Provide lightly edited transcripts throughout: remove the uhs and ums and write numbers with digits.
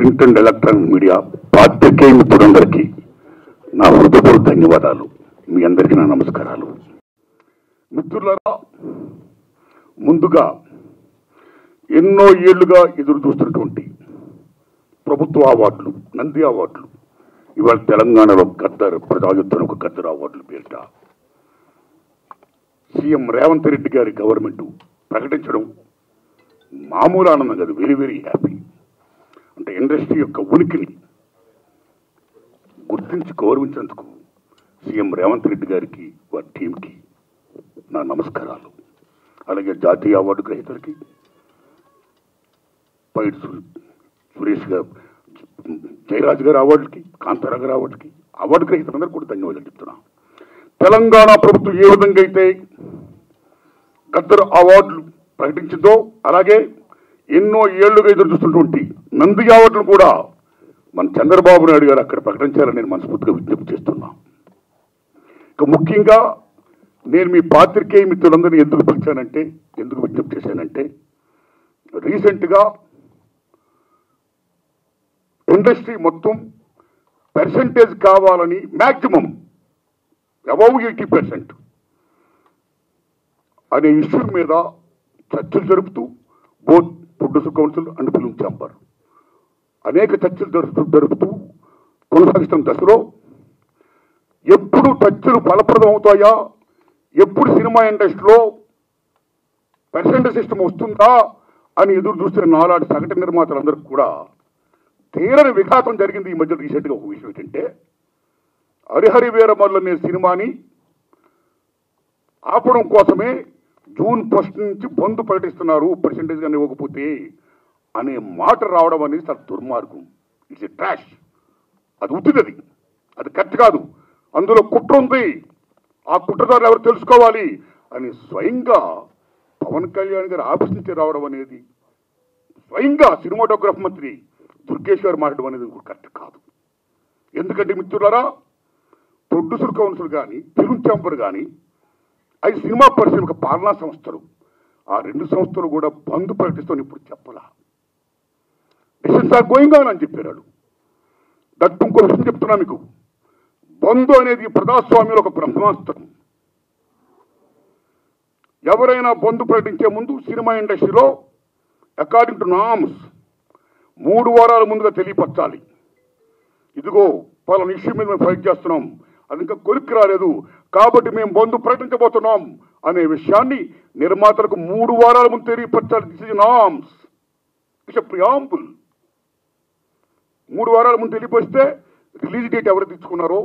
Print and electronic media పాత్రికేయ మిత్రులందరికీ నా హృదయపూర్వక ధన్యవాదాలు. మీ అందరికీ నా నమస్కారాలు. మిత్రులారా, ముందుగా ఎన్నో ఏళ్లుగా ఎదురు చూస్తున్నటువంటి ప్రభుత్వ అవార్డులు, నంది అవార్డులు ఇవాళ తెలంగాణలో గద్దర్ ప్రజాయుద్ధం ఒక గద్దర్ అవార్డులు పేరిట సీఎం రేవంత్ రెడ్డి గారి గవర్నమెంట్ ప్రకటించడం మామూలు ఆనందం కాదు, వెరీ వెరీ హ్యాపీ. అంటే ఇండస్ట్రీ యొక్క ఉనికిని గుర్తించి గౌరవించేందుకు సీఎం రేవంత్ రెడ్డి గారికి, వారి టీంకి నా నమస్కారాలు. అలాగే జాతీయ అవార్డు గ్రహీతలకి, పైడి సురేష్ గారు, జయరాజ్ గారి అవార్డులకి, కాంతారా గారి అవార్డుకి, అవార్డు గ్రహీతలందరూ కూడా ధన్యవాదాలు చెప్తున్నా. తెలంగాణ ప్రభుత్వం ఏ విధంగా అయితే గద్దర్ అవార్డులు ప్రకటించిందో అలాగే ఎన్నో ఏళ్లుగా ఎదురు చూస్తున్నటువంటి నంది అవార్డులు కూడా మన చంద్రబాబు నాయుడు గారు అక్కడ ప్రకటించారని నేను మనస్ఫూర్తిగా విజ్ఞప్తి చేస్తున్నా. ఇక ముఖ్యంగా నేను మీ పాత్రికేయ మిత్రులందరినీ ఎందుకు పిలిచానంటే, ఎందుకు విజ్ఞప్తి చేశానంటే, రీసెంట్గా ఇండస్ట్రీ మొత్తం పర్సంటేజ్ కావాలని మ్యాక్సిమం అబౌవ్ 80% అనే ఇష్యూ మీద చర్చలు జరుపుతూ both producer council and film chamber అనేక చర్చలు జరుపుతూ కొనసాగిస్తున్న దశలో ఎప్పుడు చర్చలు ఫలప్రదం అవుతాయా, ఎప్పుడు సినిమా ఇండస్ట్రీలో పర్సెంటేజ్ సిస్టమ్ వస్తుందా అని ఎదురు చూస్తున్న నాలాంటి సగటు నిర్మాతలందరికీ కూడా తీరని విఘాతం జరిగింది. ఈ మధ్య రీసెంట్గా ఒక విషయం ఏంటంటే, హరిహరి వీరమల్లు అనే సినిమాని ఆపడం కోసమే జూన్ 1 నుంచి బంద్ ప్రకటిస్తున్నారు పర్సెంటేజ్ కానీ ఇవ్వకపోతే అనే మాట రావడం అనేది చాలా దుర్మార్గం. It's a trash. అది ఉత్తిది, అది కరెక్ట్ కాదు. అందులో కుట్ర ఉంది, ఆ కుట్రదారులు ఎవరు తెలుసుకోవాలి అని స్వయంగా పవన్ కళ్యాణ్ గారు ఆఫీస్ నుంచి రావడం అనేది, స్వయంగా సినిమాటోగ్రఫీ మంత్రి దుర్గేష్ గారు మాట్లాడడం అనేది కరెక్ట్ కాదు. ఎందుకంటే మిత్రులారా, ప్రొడ్యూసర్ కౌన్సిల్ కానీ, ఫిల్మ్ ఛాంబర్ కానీ, అవి సినిమా పరిశ్రమ పాలనా సంస్థలు, ఆ రెండు సంస్థలు కూడా బంద్ ప్రకటిస్తామని ఇప్పుడు చెప్పాలా. డిసిషన్స్ ఆర్ గోయింగ్ ఆన్ అని చెప్పారు. దట్ ఇంకో విషయం చెప్తున్నా మీకు, బంద్ అనేది ప్రజాస్వామ్యంలో ఒక బ్రహ్మాస్త్రం. ఎవరైనా బంద్ ప్రకటించే ముందు సినిమా ఇండస్ట్రీలో అకార్డింగ్ టు నామ్స్ 3 వారాల ముందుగా తెలియపరచాలి. ఇదిగో పలానా ఇష్యూ మీద మేము ఫైట్ చేస్తున్నాం, అది ఇంకా కొలిక్కి రాలేదు కాబట్టి మేము బంద్ ప్రకటించబోతున్నాం అనే విషయాన్ని నిర్మాతలకు 3 వారాల ముందు తెలియపరచాలి. This is norms, it's a preamble. 3 వారాల ముందు తెలియపరిస్తే రిలీజ్ డేట్ ఎవరు తెచ్చుకున్నారో,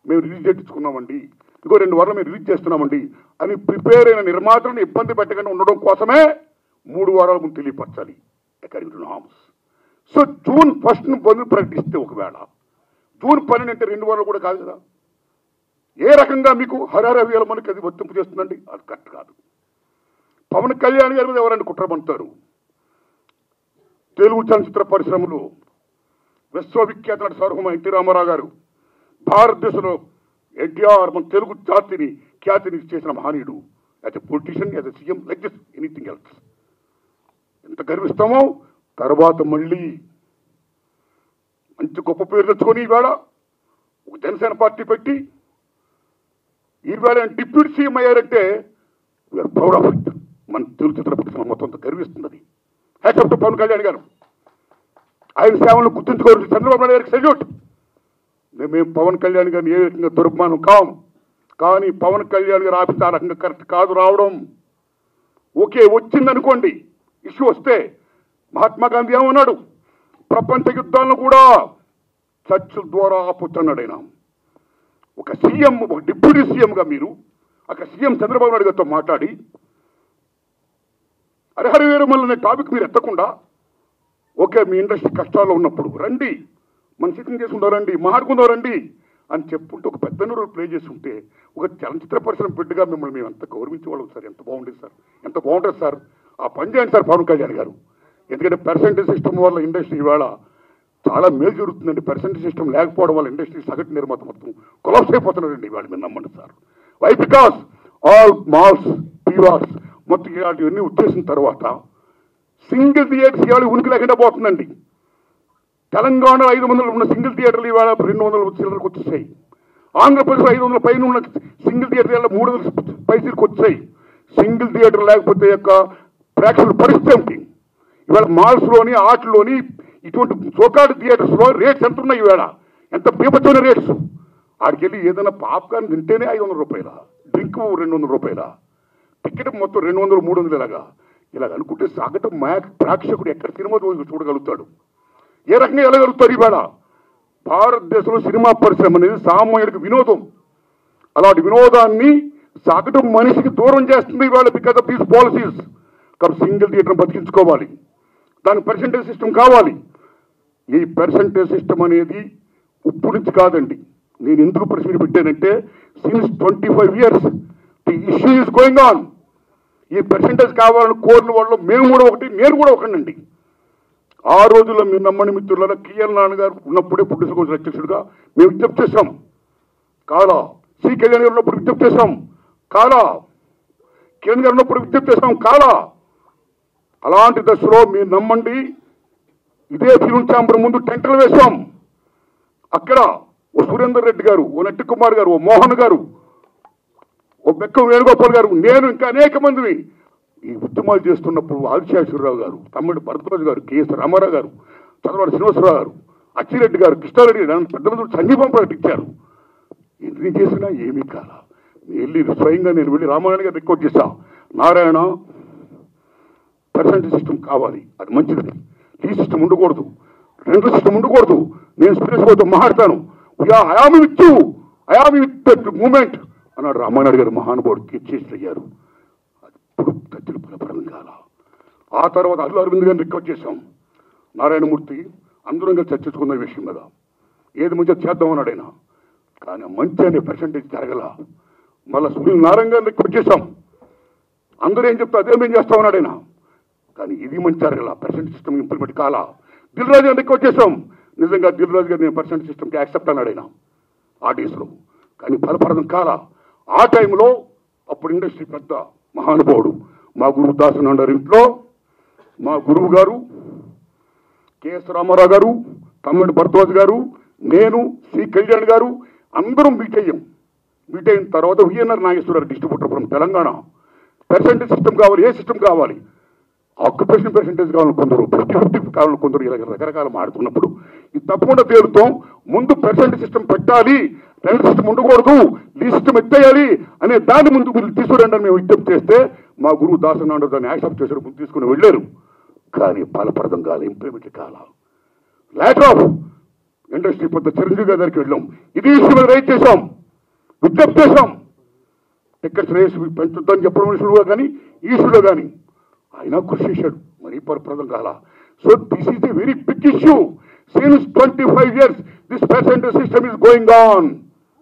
మేము రిలీజ్ డేట్ ఇచ్చుకున్నామండి, ఇంకో 2 వారాలు మేము రిలీజ్ చేస్తున్నామండి అని ప్రిపేర్ అయిన నిర్మాతలను ఇబ్బంది పెట్టకుండా ఉండడం కోసమే 3 వారాల ముందు తెలియపరచాలి according to norms. So June 1 bandh ప్రకటిస్తే, ఒకవేళ జూన్ 12 అంటే 2 వారాలు కూడా కాదు కదా, ఏ రకంగా మీకు హరిహర వీరమల్లుకి అది వర్తింపు చేస్తుందండి? అది కరెక్ట్ కాదు. పవన్ కళ్యాణ్ గారి మీద ఎవరైనా కుట్రమంటారు? తెలుగు చలనచిత్ర పరిశ్రమలో విశ్వవిఖ్యాత నట సార్వభౌమ ఎన్టీ రామారావు గారు, భారతదేశంలో ఎన్టీఆర్ మన తెలుగు జాతిని ఖ్యాతిని చేసిన మహనీయుడు. As a politician, as a CM, like this anything else. ఎంత గర్విస్తామో. తర్వాత మళ్ళీ మంచి గొప్ప పేరు తెచ్చుకొని ఈవేళ ఒక జనసేన పార్టీ పెట్టి ఈవేళ డిప్యూటీ సీఎం అయ్యారంటే వీఆర్ ప్రౌడ్ ఆఫ్ ఇట్. మన తెలుగు చిత్ర పరిశ్రమ మొత్తం గర్విస్తున్నది. Hats off to Pawan Kalyan garu. ఆయన సేవలను గుర్తుంచుకోవాలి. చంద్రబాబు నాయుడు గారికి సెల్యూట్. మేము పవన్ కళ్యాణ్ గారిని ఏ రకంగా దుర్మానం కాం, కానీ పవన్ కళ్యాణ్ గారు ఆఫీస్ ఆ రకంగా కరెక్ట్ కాదు రావడం. ఓకే, వచ్చిందనుకోండి, ఇష్యూ వస్తే మహాత్మా గాంధీ ఏమన్నాడు? ప్రపంచ యుద్ధాలను కూడా చర్చల ద్వారా ఆపొచ్చన్నాడు ఆయన. ఒక సీఎం, ఒక డిప్యూటీ సీఎంగా మీరు అక్కడ సీఎం చంద్రబాబు నాయుడు గారితో మాట్లాడి హరిహర వీరమల్లు అనే టాపిక్ మీరు ఎత్తకుండా, ఓకే మీ ఇండస్ట్రీ కష్టాల్లో ఉన్నప్పుడు రండి, మన సిట్టింగ్ చేసుకుందాం రండి, మాట్లాడుకుందాం రండి అని చెప్పుకుంటూ ఒక పెద్ద రోల్ ప్లే చేసి ఉంటే, ఒక చలనచిత్ర పరిశ్రమ బిడ్డగా మిమ్మల్ని మేము ఎంత గౌరవించేవాళ్ళం సార్. ఎంత బాగుండేది సార్, ఎంత బాగుంటుంది సార్. ఆ పని చేయండి సార్ పవన్ కళ్యాణ్ గారు. ఎందుకంటే పర్సెంటేజ్ సిస్టమ్ వల్ల ఇండస్ట్రీ ఇవాళ చాలా మేలు జరుగుతుందండి. పర్సెంటేజ్ సిస్టమ్ లేకపోవడం వల్ల ఇండస్ట్రీ సగటు నిర్మాత మొత్తం కొలాప్స్ అయిపోతున్నారండి ఇవాళ. మీరు నమ్మండి sir. Why? Because all malls, పీవార్స్ మొత్తం ఇలాంటివన్నీ వచ్చేసిన తర్వాత సింగిల్ థియేటర్స్ ఇవాళ ఉనికి లేకుండా పోతుందండి. తెలంగాణ 500 ఉన్న సింగిల్ థియేటర్లు ఇవాళ 200 చిల్లరకు వచ్చేసాయి. ఆంధ్రప్రదేశ్ 500 పైన ఉన్న సింగిల్ థియేటర్ 300 పైసలకు వచ్చాయి. సింగిల్ థియేటర్ లేకపోతే యొక్క ప్రేక్షకుల పరిస్థితి ఏమిటి? ఇవాళ మాల్స్లోని ఆటల్లోని ఇటువంటి సోకాడు థియేటర్స్లో రేట్స్ ఎంత ఉన్నాయి? ఇవాళ ఎంత బీభత్సమైన రేట్స్. ఆడికి వెళ్ళి ఏదైనా పాప్కార్న్ తింటేనే 500 రూపాయల, డ్రింక్ 200 రూపాయల, టికెట్ మొత్తం 200 300 ఇలాగ అనుకుంటే సగటు ప్రేక్షకుడు ఎక్కడ సినిమా చూడగలుగుతాడు? ఏ రకంగా వెళ్ళగలుగుతారు? ఇవాళ భారతదేశంలో సినిమా పరిశ్రమ అనేది సామాన్యుడికి వినోదం. అలాంటి వినోదాన్ని సగటు మనిషికి దూరం చేస్తుంది ఇవాళ బికాస్ ఆఫ్ దీస్ పాలసీస్. కాబట్టి సింగిల్ థియేటర్ బతికించుకోవాలి, దానికి పర్సెంటేజ్ సిస్టమ్ కావాలి. ఈ పర్సెంటేజ్ సిస్టమ్ అనేది ఇప్పుడు నుంచి కాదండి. నేను ఎందుకు ప్రశ్న పెట్టానంటే సిన్స్ 25 years the issue is going on. ఈ పర్సెంటేజ్ కావాలని కోరిన వాళ్ళు మేము కూడా ఒకటి, నేను కూడా ఒకనండి. ఆ రోజుల్లో మీరు నమ్మని మిత్రుల కిఎల్ నాన్నగారు ఉన్నప్పుడే ప్రొడ్యూసర్ కౌన్సిల్ అధ్యక్షుడిగా మేము విజ్ఞప్తి చేశాం. కాలా సి కళ్యాణ్ గారు ఉన్నప్పుడు విజ్ఞప్తి చేశాం. కాలా కిరణ్ గారు ఉన్నప్పుడు విజ్ఞప్తి చేశాం. కాలా అలాంటి దశలో మీరు నమ్మండి, ఇదే ఫిల్మ్ ఛాంబర్ ముందు టెంటలు వేశాం. అక్కడ ఓ సురేందర్ రెడ్డి గారు, ఓ నట్టి కుమార్ గారు, ఓ మోహన్ గారు, ఓ బెక్కం వేణుగోపాల్ గారు, నేను ఇంకా అనేక మంది ఈ ఉద్యమాలు చేస్తున్నప్పుడు ఆదిశేషవరరావు గారు, తమ్ముడు భరద్వాజ్ గారు, కెఎస్ రామారావు గారు, చంద్రబాబు శ్రీనివాసరావు గారు, అచ్చిరెడ్డి గారు, కృష్ణారెడ్డి గారు పెద్ద మంది సంఘీభం ప్రకటించారు. ఎన్ని చేసినా ఏమీ కాల. వెళ్ళి స్వయంగా నేను వెళ్ళి రామారాయణ గారు రిక్వెస్ట్ చేశా, నారాయణ పర్సెంటేజ్ సిస్టమ్ కావాలి, అది మంచిది, ఈ సిస్టమ్ ఉండకూడదు, రెండు సిస్టమ్ ఉండకూడదు, నేను స్పీరియస్ తో మాట్లాడతాను, I am with you, I am with that moment అన్నాడు రామానాయుడు గారు. మహానుభావుడు చేసి అయ్యారు. అది తచ్చులు ఫలపరం కాల. ఆ తర్వాత అల్లు అరవింద్ గారిని రిక్వెస్ట్ చేశాం, నారాయణమూర్తి అందరం కలిసి చర్చించుకున్న విషయం మీద ఏది మంచిగా చేద్దామన్నాడు ఆయన. కానీ మంచి అనే పర్సెంటేజ్ జరగల. మళ్ళీ సునీల్ నారాయణ గారిని రిక్వెస్ట్ చేశాం, అందరూ ఏం చెప్తా అదే మేము చేస్తామన్నాడు ఆయన. కానీ ఇది మంచి జరగల, పర్సెంటేజ్ సిస్టమ్ ఇంప్లిమెంట్ కాలా. దిల్ రాజు గారిని రిక్వెస్ట్ చేశాం, నిజంగా దిల్ రాజు గారు నేను పర్సెంటేజ్ సిస్టమ్కి యాక్సెప్ట్ అన్నాడు ఆయన ఆర్టీస్లో. కానీ ఫలపరదం కాలా. ఆ టైంలో అప్పుడు ఇండస్ట్రీ పెద్ద మహానుభావుడు మా గురువు దాసనాండారు ఇంట్లో మా గురువు గారు కెఎస్ రామారావు గారు, తమ్ముడు భరద్వాజ్ గారు, నేను, సి కళ్యాణ్ గారు అందరం మీట్ అయ్యాం. మీట్ అయిన తర్వాత VNR Nageswara Rao distributor from Telangana, percentage system కావాలి, ఏ సిస్టమ్ కావాలి, ఆక్యుపేషన్ పర్సెంటేజ్ కావాలని కొందరు, 50-50 కావాలని కొందరు, ఇలా రకరకాల మాడుతున్నప్పుడు ఇది తప్పకుండా తేలుతాం. ముందు పర్సెంటేజ్ సిస్టమ్ పెట్టాలి, రెండు సిస్టమ్ ఉండకూడదు, ఈ సిస్టమ్ ఎత్తేయాలి అనే దాని ముందు మీరు తీసుకురండి అని మేము విజ్ఞప్తి చేస్తే మా గురువు దాసనాండ దాన్ని యాక్సెప్ట్ చేశారు, ముందు తీసుకుని వెళ్ళారు. కానీ ఫలప్రదం కాదు, ఇంప్లిమెంట్ కాల. లేటర్ ఆఫ్ ఇండస్ట్రీ పెద్ద చిరంజీవి గారి దగ్గరికి వెళ్ళాం, ఇది ఇష్యూ మీద రైట్ చేశాం, విజ్ఞప్తి చేశాం, టికెట్స్ రేస్ పెంచుద్దని చెప్పడం ఇష్యూగా కానీ ఈ ఇష్యూలో కానీ ఆయన కృషి చేశాడు, మరీ ఫలప్రదం కాల. So this is a very big issue. Since 25 years, this percentage system is going on.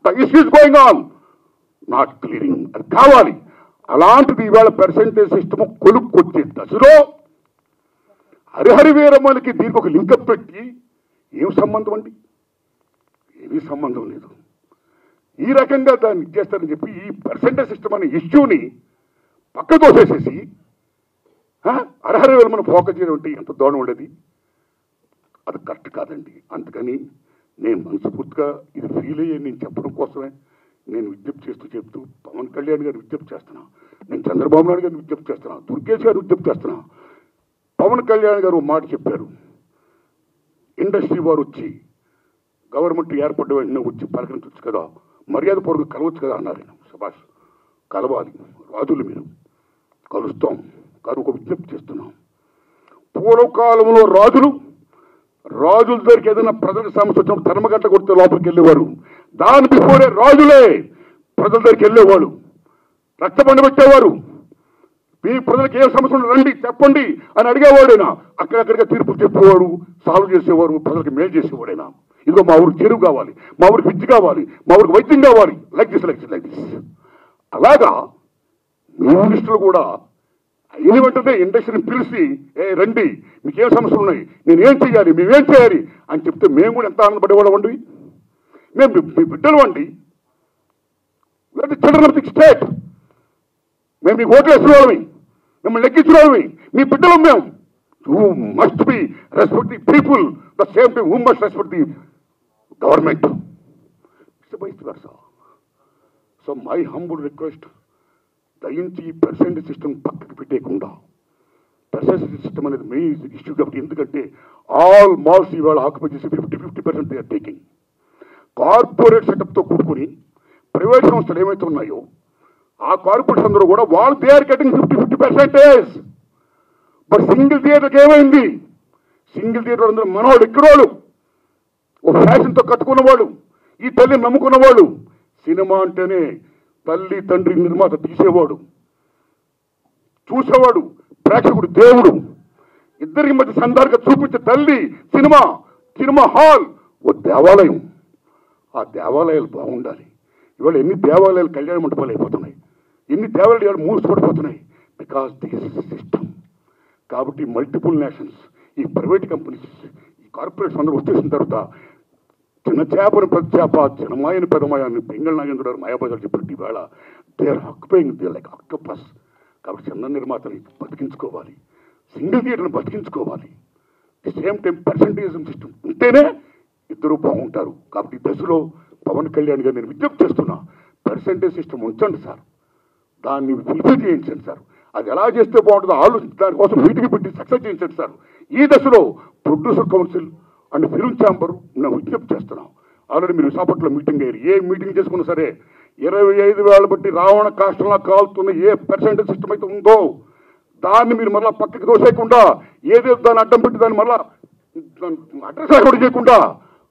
The issue is going on. Not clearing. అది కావాలి. అలాంటిది ఇవాళ పర్సెంటేజ్ సిస్టమ్ కొలుక్కొచ్చే దశలో హరిహరి వీరమ్మలకి దీనికి ఒక లింకప్ పెట్టి ఏం సంబంధం అండి? ఏమీ సంబంధం లేదు. ఈ రకంగా దాన్ని ఇచ్చేస్తారని చెప్పి ఈ పర్సెంటేజ్ సిస్టమ్ అనే ఇష్యూని పక్క తోసేసేసి హరిహరి వీరమ్మను ఫోకస్ చేయడం అంటే ఎంత దూరం ఉండేది? అది కరెక్ట్ కాదండి. అందుకని నేను మనస్ఫూర్తిగా ఇది ఫీల్ అయ్యే నేను చెప్పడం కోసమే నేను విజ్ఞప్తి చెప్తూ పవన్ కళ్యాణ్ గారిని విజ్ఞప్తి చేస్తున్నా, నేను చంద్రబాబు నాయుడు గారిని విజ్ఞప్తి చేస్తున్నా, దుర్గేష్ గారిని విజ్ఞప్తి చేస్తున్నా. పవన్ కళ్యాణ్ గారు మాట చెప్పారు, ఇండస్ట్రీ వారు వచ్చి గవర్నమెంట్ ఏర్పడ్డ వెంటనే వచ్చి పలకరించవచ్చు కదా, మర్యాద పూర్వకంగా కలవచ్చు కదా అన్నారు. సుభాష్ కలవాలి, రాజులు మీరు కలుస్తాం కానీ ఒక విజ్ఞప్తి చేస్తున్నాం. పూర్వకాలంలో రాజుల దగ్గరికి ఏదైనా ప్రజల సమస్య వచ్చినప్పుడు ధర్మగంట కొడితే లోపలికి వెళ్ళేవారు. దాని బిఫోరే రాజులే ప్రజల దగ్గరికి వెళ్ళేవాడు, రక్తబండ పెట్టేవారు. మీ ప్రజలకు ఏ సమస్య రండి చెప్పండి అని అడిగేవాడైనా అక్కడక్కడిగా తీర్పులు చెప్పేవాడు, సాల్వ్ చేసేవారు, ప్రజలకు మేలు చేసేవాడైనా. ఇదిగో మా ఊరికి చెరువు కావాలి, మా ఊరికి విద్య కావాలి, మా ఊరికి వైద్యం కావాలి, లైక్ దిస్. అలాగా మినిస్టర్లు కూడా అయిన వెంటనే ఇండస్ట్రీని పిలిచి రండి మీకేం సమస్యలు ఉన్నాయి, నేనేం చేయాలి, మేమేం చేయాలి అని చెప్తే మేము కూడా ఎంత ఆనందపడేవాళ్ళం అండి. మేము మీ బిడ్డలు అండి, చిల్డ్రన్ ఆఫ్ ది స్టేట్, మేము మీకు ఓట్లు వేసిన వాళ్ళమి, మిమ్మల్ని లెక్కించిన వాళ్ళమి, మీ బిడ్డలు మేము who must be respect the people, the same time who must respect the government. It's vice versa. So my humble request, దయించి పర్సెంటేజ్ సిస్టమ్ పక్కకి పెట్టేయకుండా, పర్సెంటేజ్ సిస్టమ్ అనేది మెయిన్ ఇష్యూ కాబట్టి. ఎందుకంటే ఆల్ మాల్స్ ఇవాళ ఆక్యుపై చేసి 50% దే ఆర్ టేకింగ్. కార్పొరేట్ సెటప్తో కూడుకుని ప్రైవేట్ సంస్థలు ఏమైతే ఉన్నాయో ఆ కార్పొరేట్స్ అందరూ కూడా వాళ్ళు they are getting 50%. But single థియేటర్కి ఏమైంది? సింగిల్ థియేటర్ అందరూ మనవాళ్ళు ఎక్కడోళ్ళు, ఒక ఫ్యాషన్తో కట్టుకున్నవాళ్ళు, ఈ తల్లిని నమ్ముకున్నవాళ్ళు. సినిమా అంటేనే తల్లి తండ్రి నిర్మాత తీసేవాడు, చూసేవాడు ప్రేక్షకుడు దేవుడు, ఇద్దరికి మధ్య సందర్భంగా చూపించే తల్లి సినిమా, సినిమా హాల్ ఓ దేవాలయం. ఆ దేవాలయాలు బాగుండాలి. ఇవాళ ఎన్ని దేవాలయాలు కళ్యాణ మండపాలు అయిపోతున్నాయి, ఎన్ని దేవాలయాలు ఇవాళ మూసిపడిపోతున్నాయి. Because this is system. కాబట్టి మల్టిపుల్ నేషన్స్, ఈ ప్రైవేట్ కంపెనీస్, ఈ కార్పొరేట్స్ అందరూ వచ్చేసిన తర్వాత చిన్న చేపని పెద్ద చేప, చిన్నమాయని పెద్దమాయని బెంగళ నాగేంద్ర మాయాబజార్ చెప్పినట్టు ఇవాళ they are occupying they like octopus. కాబట్టి చిన్న నిర్మాతని బతికించుకోవాలి, సింగిల్ థియేటర్ని బతికించుకోవాలి. The same time percentage system ఉంటేనే ఇద్దరు బాగుంటారు. కాబట్టి దశలో పవన్ కళ్యాణ్ గారు నేను విజ్ఞప్తి చేస్తున్నా, పర్సంటేజ్ సిస్టమ్ ఉంచండి సార్, దాన్ని ఫుల్ఫిల్ చేయించండి సార్. అది ఎలా చేస్తే బాగుంటుందో ఆలోచించి దానికోసం మీటింగ్ పెట్టి సక్సెస్ చేయించండి సార్. ఈ దశలో producer council and film chamber నేను విజ్ఞప్తి చేస్తున్నాం. ఆల్రెడీ మీరు విశాఖపట్నంలో మీటింగ్ అయ్యారు. ఏ మీటింగ్ చేసుకున్నా సరే 25,000 బట్టి రావణ కాష్టంలా కాలుతున్న ఏ పర్సెంటేజ్ సిస్టమ్ అయితే ఉందో దాన్ని మీరు మళ్ళీ పక్కకి దోసేయకుండా, ఏదో దాన్ని అడ్డం పెట్టి దాన్ని మళ్ళీ అడ్రస్ కూడా చేయకుండా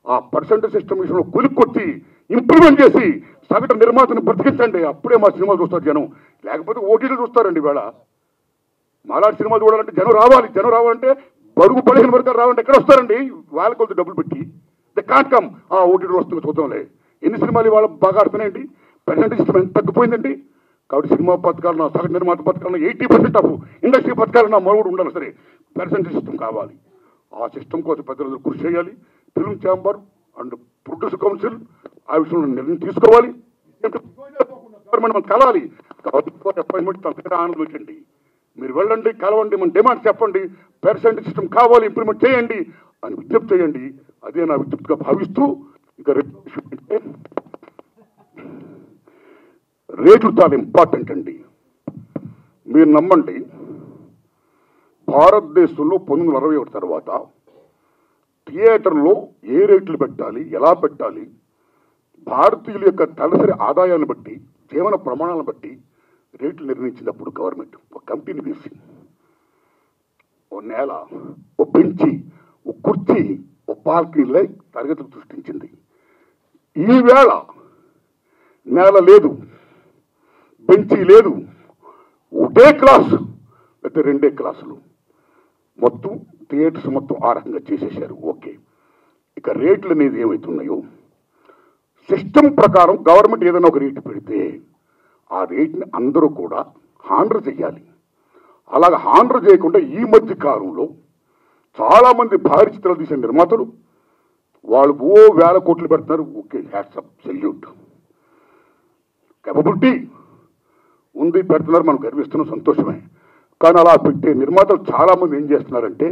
ఆ పర్సెంటేజ్ సిస్టమ్ విషయంలో కొలిక్కొచ్చి ఇంప్లిమెంట్ చేసి సగటు నిర్మాతను బ్రతికించండి. అప్పుడే మా సినిమాలు చూస్తారు జనం. లేకపోతే ఓటీలు చూస్తారండి. ఈవేళ మాలాంటి సినిమాలు చూడాలంటే జనం రావాలి. జనం రావాలంటే బరుగు పదిహేను వర్గాలు రావాలంటే ఎక్కడ వస్తారండి? వాళ్ళకి కొంత డబ్బులు పెట్టి దే కాంట్ కమ్. ఓటీటీలో వస్తుంది చూద్దాంలే. ఎన్ని సినిమాలు ఇవాళ బాగా ఆడుతున్నాయండి? పర్సెంటేజ్ సిస్టమ్ ఎంత తగ్గిపోయిందండి. కాబట్టి సినిమా పథకాలు, నా సగటు నిర్మాత పథకాలను 80% ఆఫ్ ఇండస్ట్రీ పథకాలు నా మరుగుడు ఉండాలి. సరే, పర్సెంటేజ్ సిస్టమ్ కావాలి. ఆ సిస్టమ్ కోసం పెద్దలందరూ కృషి చేయాలి. Film chamber and producer council ఆ విషయంలో నిర్ణయం తీసుకోవాలి. గవర్నమెంట్ మనం కలవాలి. అపాయింట్మెంట్ ఆనందం పెట్టండి. మీరు వెళ్ళండి, కలవండి, మన డిమాండ్ చెప్పండి, పర్సెంటేజ్ సిస్టమ్ కావాలి, ఇంప్లిమెంట్ చేయండి అని విజ్ఞప్తి చేయండి. అదే నా విజ్ఞప్తిగా భావిస్తూ, ఇక రేట్లు చాలా ఇంపార్టెంట్ అండి. మీరు నమ్మండి, భారతదేశంలో 1961 తర్వాత థియేటర్లో ఏ రేట్లు పెట్టాలి, ఎలా పెట్టాలి, భారతీయుల యొక్క తలసరి ఆదాయాన్ని బట్టి, జీవన ప్రమాణాలను బట్టి రేట్లు నిర్ణయించినప్పుడు గవర్నమెంట్ ఒక కమిటీని వేసి ఓ నేల, ఓ బెంచి, ఓ కుర్చీ, ఓ పార్కింగ్లై తరగతులు సృష్టించింది. ఈవేళ నేల లేదు, బెంచీ లేదు, ఒకటే క్లాసు లేకపోతే 2 క్లాసులు, మొత్తం థియేటర్స్ మొత్తం ఆ రకంగా చేసేసారు. ఓకే, ఇక రేట్లు అనేది ఏమవుతున్నాయో సిస్టమ్ ప్రకారం గవర్నమెంట్ ఏదైనా ఒక రేటు పెడితే ఆ రేట్ని అందరూ కూడా హాండర్ చేయాలి. అలాగే హాండర్ చేయకుండా ఈ మధ్య కాలంలో చాలామంది భారీ చిత్రాలు తీసే నిర్మాతలు వాళ్ళు వేల కోట్లు పెడుతున్నారు. ఓకే, హ్యాట్సప్, సెల్యూట్, కేపబిలిటీ ఉంది, పెడుతున్నారు, మనం గర్విస్తున్నాం, సంతోషమే. కానీ అలా పెట్టే నిర్మాతలు చాలామంది ఏం చేస్తున్నారంటే,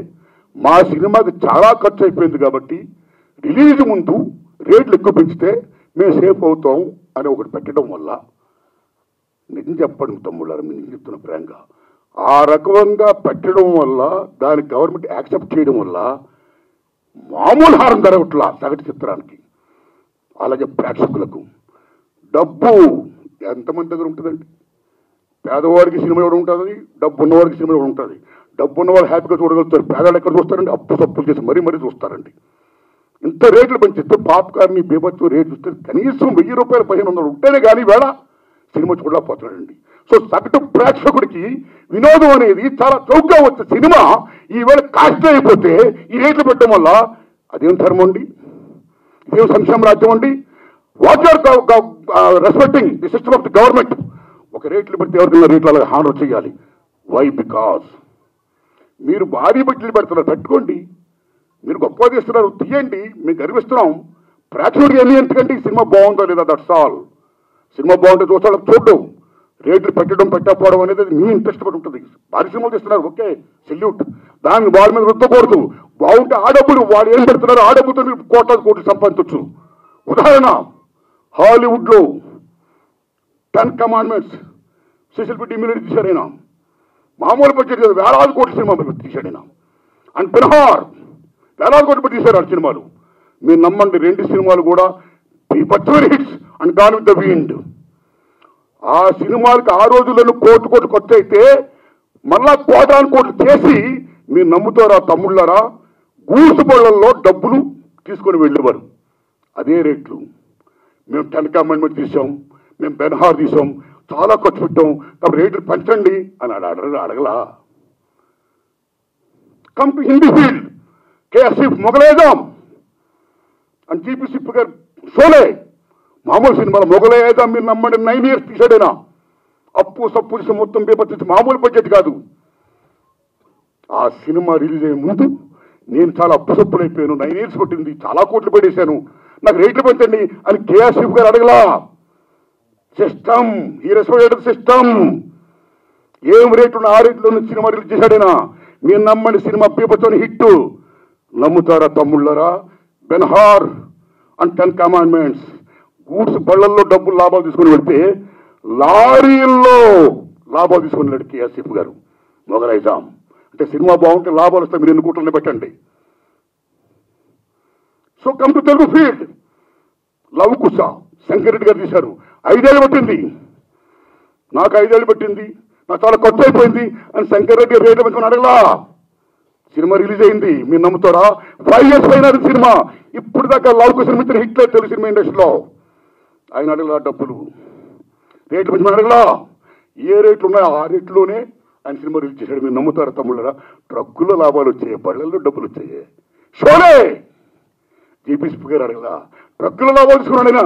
మా సినిమాకి చాలా ఖర్చు అయిపోయింది కాబట్టి రిలీజ్ ముందు రేట్లు ఎక్కువ పెంచితే మేము సేఫ్ అవుతాం అని ఒకటి పెట్టడం వల్ల, నిజం చెప్పండి తమ్ముళ్ళారు, మీరు నిజం చెప్తున్న ప్రేంగా, ఆ రకంగా పెట్టడం వల్ల, దానికి గవర్నమెంట్ యాక్సెప్ట్ చేయడం వల్ల మామూలు హారం జరగట్లా సగటు చిత్రానికి. అలాగే ప్రేక్షకులకు డబ్బు ఎంతమంది దగ్గర ఉంటుందండి? పేదవాడికి సినిమా ఎవరు ఉంటుంది, డబ్బు ఉన్నవాడికి సినిమా ఎవరు ఉంటుంది. డబ్బు ఉన్నవాళ్ళు హ్యాపీగా చూడగలుగుతారు, పేదవాళ్ళు ఎక్కడ చూస్తారండి? అప్పు సప్పులు చేసి మరీ చూస్తారండి. ఇంత రేట్లు పెంచిస్తే పాప్కార్న్ బీభత్సం రేట్లు ఇస్తే కనీసం 1000 రూపాయలు 1500 ఉంటేనే కానీ వేళ సినిమా చూడలేకపోతున్నాడండి. సో సగటు ప్రేక్షకుడికి వినోదం అనేది చాలా చౌకగా వచ్చే సినిమా ఈవేళ కాస్ట్ అయిపోతే ఈ రేట్లు పెట్టడం వల్ల అదేం ధర్మం అండి? ఇదేం సంక్షేమ రాజ్యం అండి? What are respecting the system of the government. ఒక రేట్లు పెడితే ఎవరికైనా రేట్లు అలాగే హానర్ చేయాలి. వై? బికాస్ మీరు భారీ బట్టలు పెడుతున్నారు, పెట్టుకోండి. మీరు గొప్పగా తీస్తున్నారు, తీయండి, మేము గర్విస్తున్నాం. ప్రేక్షకుడికి ఎన్ని ఎందుకంటే సినిమా బాగుందో లేదా, దట్స్ ఆల్. సినిమా బాగుంటే చూస్తాడు, చూడడం. రేట్లు పెట్టకపోవడం అనేది మీ ఇంట్రెస్ట్ పడి ఉంటుంది. భారీ సినిమాలు తీస్తున్నారు, ఓకే, సెల్యూట్. దాన్ని వాళ్ళ మీద రుద్దకూడదు. బాగుంటే ఆ డబ్బులు వాళ్ళు ఏం పెడుతున్నారు, ఆ డబ్బుతో మీరు కోట్లు సంపాదించవచ్చు. ఉదాహరణ, హాలీవుడ్లో 10 కమాండ్మెంట్స్ స్పెషల్ పెట్టి ఇమ్యూనిటీ తీశాడైనా, మామూలు బడ్జెట్ కాదు, వేలాది కోట్ల సినిమా తీశాడైనా. అండ్ బెన్హార్ వేలాది కోట్లు పెట్టి తీశారు ఆ సినిమాలు. మీరు నమ్మండి, 2 సినిమాలు కూడా hits and gone with the wind. ఆ సినిమాలకి ఆ రోజుల్లో కోట్లు ఖర్చు అయితే మళ్ళా కోట్లు చేసి మీరు నమ్ముతారా తమ్ముళ్ళారా, గూసుబళ్ళల్లో డబ్బులు తీసుకొని వెళ్ళేవారు. అదే రేట్లు. మేము 10 కమాండ్మెంట్ తీసాం, మేము బెన్హార్ తీసాం, చాలా ఖర్చు పెట్టాం, కాబట్టి రేట్లు పెంచండి అని అడగలా. కమ్ టు హిందీ ఫీల్డ్, కేఎస్ఎఫ్ మొగలేదాం అని జీపీ సిప్ గారు షోలే, మామూలు సినిమాలు మొగలేదాం మీరు నమ్మండి 9 years తీసాడైనా. అప్పు సప్పు తీసి మొత్తం పేపర్ తీసి, మామూలు బడ్జెట్ కాదు. ఆ సినిమా రిలీజ్ అయ్యే ముందు నేను చాలా అప్పు సప్పులు అయిపోయాను, 9 years పట్టింది, చాలా కోట్లు పెట్టేశాను, నాకు రేట్లు పెంచండి అని కేఎస్ఎఫ్ గారు అడగలా. సిస్టమ్, ఈ రెస్పెక్టెడ్ సిస్టమ్. ఏం రేట్లు ఆ రేట్లో సినిమా రిలీజ్ చేశాడైనా. మీరు నమ్మని సినిమా పేపర్తోని హిట్. నమ్ముతారా తమ్ముళ్ళరా? బెన్హార్ అండ్ 10 కమాండ్మెంట్స్ గూడ్స్ బళ్ళల్లో డబ్బులు లాభాలు తీసుకుని వెళ్తే లారీల్లో లాభాలు తీసుకుని వెళ్ళాడు కేఎస్ఎఫ్ గారు. మొగలైజాం అంటే సినిమా బాగుంటే లాభాలు వస్తాయి, మీరు ఎన్ని కోట్లని పెట్టండి. So come to Telugu field. Lava Kusa Shankar Reddy garu తీశారు, 5 ఏళ్ళు పట్టింది, నాకు 5 ఏళ్ళు పట్టింది, నాకు చాలా ఖర్చు అయిపోయింది అని శంకర్ రెడ్డి గారు రేట్లు పెట్టుకుని అడగలా. సినిమా రిలీజ్ అయింది, మీరు నమ్ముతారా? 5 years పైన సినిమా. ఇప్పుడు దాకా లవ్ కుశ మిత్ర హిట్ లేదు తెలుగు సినిమా ఇండస్ట్రీలో. ఆయన అడగలా డబ్బులు, రేట్లు పెంచమని అడగలా. ఏ రేట్లు ఉన్నాయో ఆ రేట్లోనే ఆయన సినిమా రిలీజ్ చేశాడు. మీరు నమ్ముతారా తమ్ముళ్ళరా? ట్రక్కుల్లో లాభాలు వచ్చాయి, బళ్ళల్లో డబ్బులు వచ్చాయి. షోలే జీపీసీ గారు అడగలా, ట్రక్కుల లాభాలు తీసుకున్నాడు ఆయన.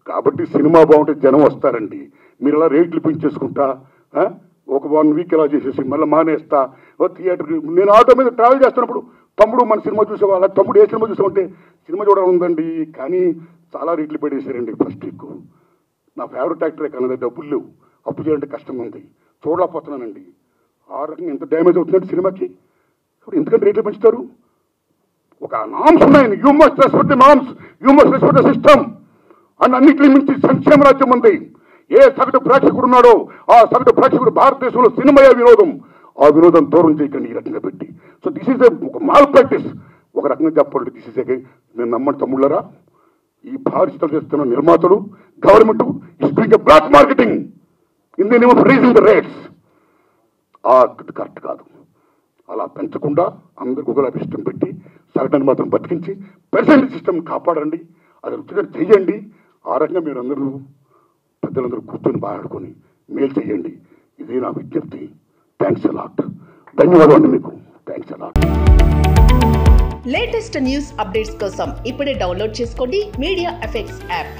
కాబట్టి సినిమా బాగుంటే జనం వస్తారండి. మీరు ఇలా రేట్లు పెంచేసుకుంటా ఒక 1 week ఇలా చేసేసి మళ్ళీ మానేస్తా. థియేటర్, నేను ఆటో మీద ట్రావెల్ చేస్తున్నప్పుడు తమ్ముడు మన సినిమా చూసేవాళ్ళ, తమ్ముడు ఏ సినిమా చూసామంటే సినిమా చూడాలి ఉందండి, కానీ చాలా రేట్లు పెట్టేశారండి ఫస్ట్ వీక్. నా ఫేవరెట్ యాక్టరే కానీ డబ్బులు లేవు, అప్పు చేయాలంటే కష్టంగా ఉంది, చూడలేకపోతున్నానండి. ఆ రకంగా ఎంత డ్యామేజ్ అవుతుందంటే సినిమాకి. ఇప్పుడు ఎందుకంటే రేట్లు పెంచుతారు? ఒక నామ్స్ ఉన్నాయి, you must respect the norms, you must respect the system. And అన్నింటి మించి సంక్షేమ రాజ్యం ఉంది. ఏ సగటు ప్రేక్షకుడు ఉన్నాడో ఆ సగటు ప్రేక్షకుడు భారతదేశంలో సినిమాయే వినోదం. ఆ వినోదం దూరం చేయకండి ఈ రకంగా పెట్టి. సో దిస్ ఈజ్ ఒక మాల్ ప్రాక్టీస్. ఒక రకంగా చెప్పాలంటే దిస్ ఈజ్ నేను నమ్మని తమ్ముళ్ళరా, ఈ భారీ చిత్రాలు చేస్తున్న నిర్మాతలు, government is doing black marketing in the name of raising the rates. Correct కాదు. అలా పెంచకుండా అందరికి ఒకలా ఇష్టం పెట్టి సగటుని మాత్రం బతికించి ప్రెసెంట్ సిస్టమ్ కాపాడండి, అది రుచిగా చెయ్యండి. ఆ రకంగా మీరు అందరూ పెద్దలందరూ కూర్చొని మాట్లాడుకొని మేలు చేయండి. ఇది నా విజ్ఞప్తి. Thanks a lot. ధన్యవాదాలు మీకు. Thanks a lot. Latest news updates కోసం ఇప్పుడే డౌన్లోడ్ చేసుకోండి మీడియా ఎఫెక్ట్స్ యాప్.